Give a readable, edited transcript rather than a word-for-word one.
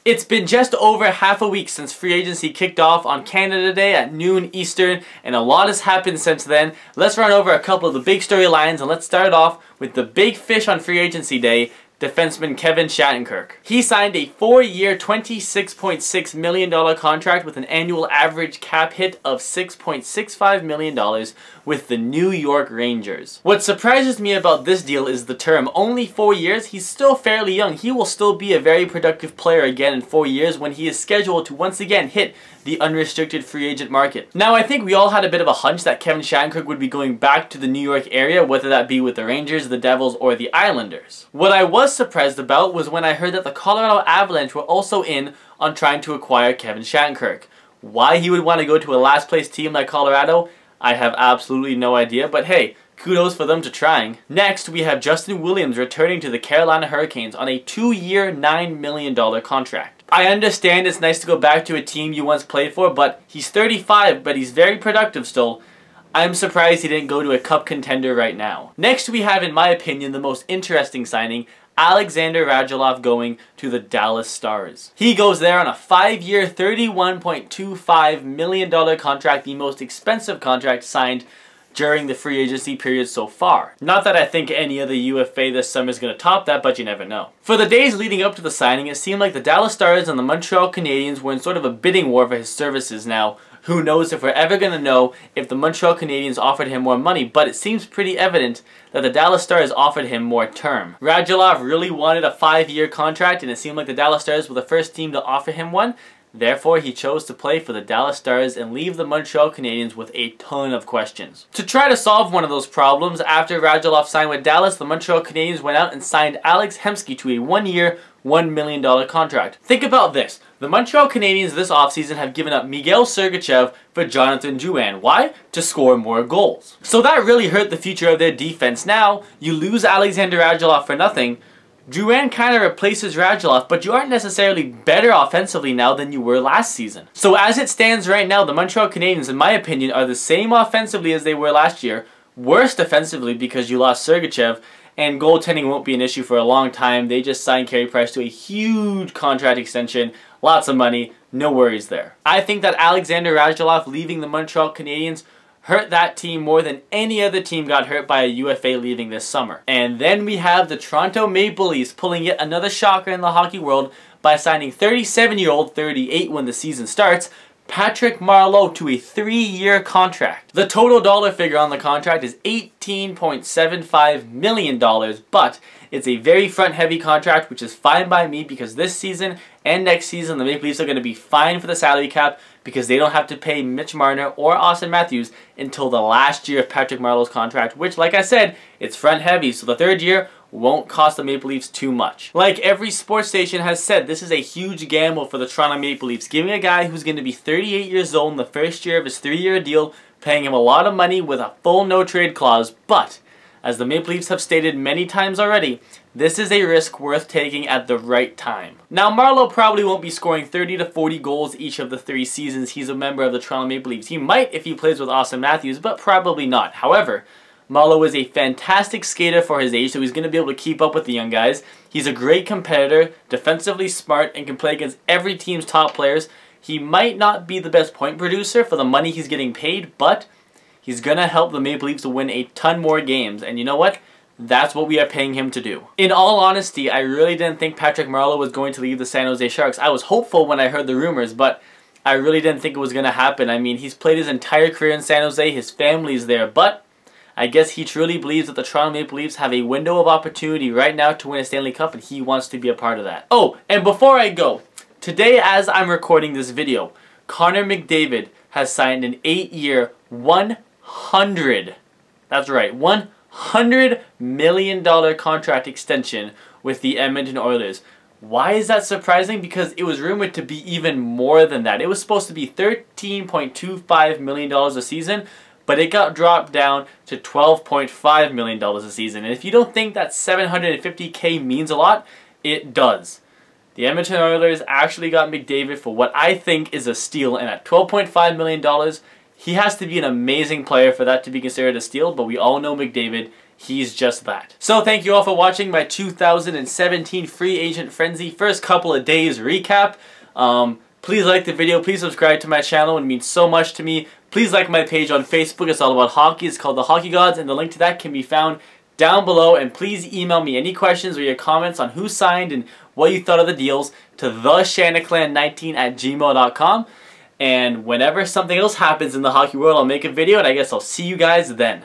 It's been just over half a week since free agency kicked off on Canada Day at noon Eastern, and a lot has happened since then. Let's run over a couple of the big storylines, and let's start off with the big fish on free agency day, defenseman Kevin Shattenkirk. He signed a 4-year, $26.6 million contract with an annual average cap hit of $6.65 million with the New York Rangers. What surprises me about this deal is the term. Only 4 years, he's still fairly young. He will still be a very productive player again in 4 years when he is scheduled to once again hit the unrestricted free agent market. Now, I think we all had a bit of a hunch that Kevin Shattenkirk would be going back to the New York area, whether that be with the Rangers, the Devils, or the Islanders. What I was surprised about was when I heard that the Colorado Avalanche were also in on trying to acquire Kevin Shattenkirk. Why he would want to go to a last place team like Colorado, I have absolutely no idea, but hey, kudos for them to trying. Next, we have Justin Williams returning to the Carolina Hurricanes on a 2-year, $9 million contract. I understand it's nice to go back to a team you once played for, but he's 35, but he's very productive still. I'm surprised he didn't go to a cup contender right now. Next, we have, in my opinion, the most interesting signing, Alexander Radulov going to the Dallas Stars. He goes there on a 5-year, $31.25 million contract, the most expensive contract signed during the free agency period so far. Not that I think any other UFA this summer is going to top that, but you never know. For the days leading up to the signing, it seemed like the Dallas Stars and the Montreal Canadiens were in sort of a bidding war for his services. Now, who knows if we're ever going to know if the Montreal Canadiens offered him more money, but it seems pretty evident that the Dallas Stars offered him more term. Radulov really wanted a 5-year contract, and it seemed like the Dallas Stars were the first team to offer him one. Therefore, he chose to play for the Dallas Stars and leave the Montreal Canadiens with a ton of questions. To try to solve one of those problems, after Radulov signed with Dallas, the Montreal Canadiens went out and signed Alex Hemsky to a 1-year, $1 million contract. Think about this. The Montreal Canadiens this offseason have given up Miguel Sergachev for Jonathan Drouin. Why? To score more goals. So that really hurt the future of their defense. Now, you lose Alexander Radulov for nothing. Drouin kind of replaces Radulov, but you aren't necessarily better offensively now than you were last season. So as it stands right now, the Montreal Canadiens, in my opinion, are the same offensively as they were last year, worse defensively because you lost Sergachev, and goaltending won't be an issue for a long time. They just signed Carey Price to a huge contract extension, lots of money, no worries there. I think that Alexander Radulov leaving the Montreal Canadiens hurt that team more than any other team got hurt by a UFA leaving this summer. And then we have the Toronto Maple Leafs pulling yet another shocker in the hockey world by signing 37-year-old, 38 when the season starts, Patrick Marleau to a 3-year contract. The total dollar figure on the contract is $18.75 million, but it's a very front-heavy contract, which is fine by me because this season and next season the Maple Leafs are going to be fine for the salary cap because they don't have to pay Mitch Marner or Austin Matthews until the last year of Patrick Marleau's contract, which, like I said, it's front-heavy, so the 3rd year won't cost the Maple Leafs too much. Like every sports station has said, this is a huge gamble for the Toronto Maple Leafs, giving a guy who's going to be 38 years old in the first year of his 3-year deal, paying him a lot of money with a full no-trade clause, but as the Maple Leafs have stated many times already, this is a risk worth taking at the right time. Now, Marleau probably won't be scoring 30 to 40 goals each of the 3 seasons he's a member of the Toronto Maple Leafs. He might if he plays with Austin Matthews, but probably not. However, Marleau is a fantastic skater for his age, so he's going to be able to keep up with the young guys. He's a great competitor, defensively smart, and can play against every team's top players. He might not be the best point producer for the money he's getting paid, but he's going to help the Maple Leafs to win a ton more games. And you know what? That's what we are paying him to do. In all honesty, I really didn't think Patrick Marleau was going to leave the San Jose Sharks. I was hopeful when I heard the rumors, but I really didn't think it was going to happen. I mean, he's played his entire career in San Jose. His family's there, but I guess he truly believes that the Toronto Maple Leafs have a window of opportunity right now to win a Stanley Cup, and he wants to be a part of that. Oh, and before I go, today as I'm recording this video, Connor McDavid has signed an 8-year, that's right, $100 million contract extension with the Edmonton Oilers. Why is that surprising? Because it was rumored to be even more than that. It was supposed to be $13.25 million a season, but it got dropped down to $12.5 million a season. And if you don't think that $750K means a lot, it does. The Edmonton Oilers actually got McDavid for what I think is a steal, and at $12.5 million, he has to be an amazing player for that to be considered a steal, but we all know McDavid he's just that. So thank you all for watching my 2017 Free Agent Frenzy first couple of days recap. Please like the video, please subscribe to my channel, it means so much to me. Please like my page on Facebook, it's all about hockey, it's called The Hockey Gods, and the link to that can be found down below. And please email me any questions or your comments on who signed and what you thought of the deals to theshanaclan19@gmail.com. And whenever something else happens in the hockey world, I'll make a video, and I guess I'll see you guys then.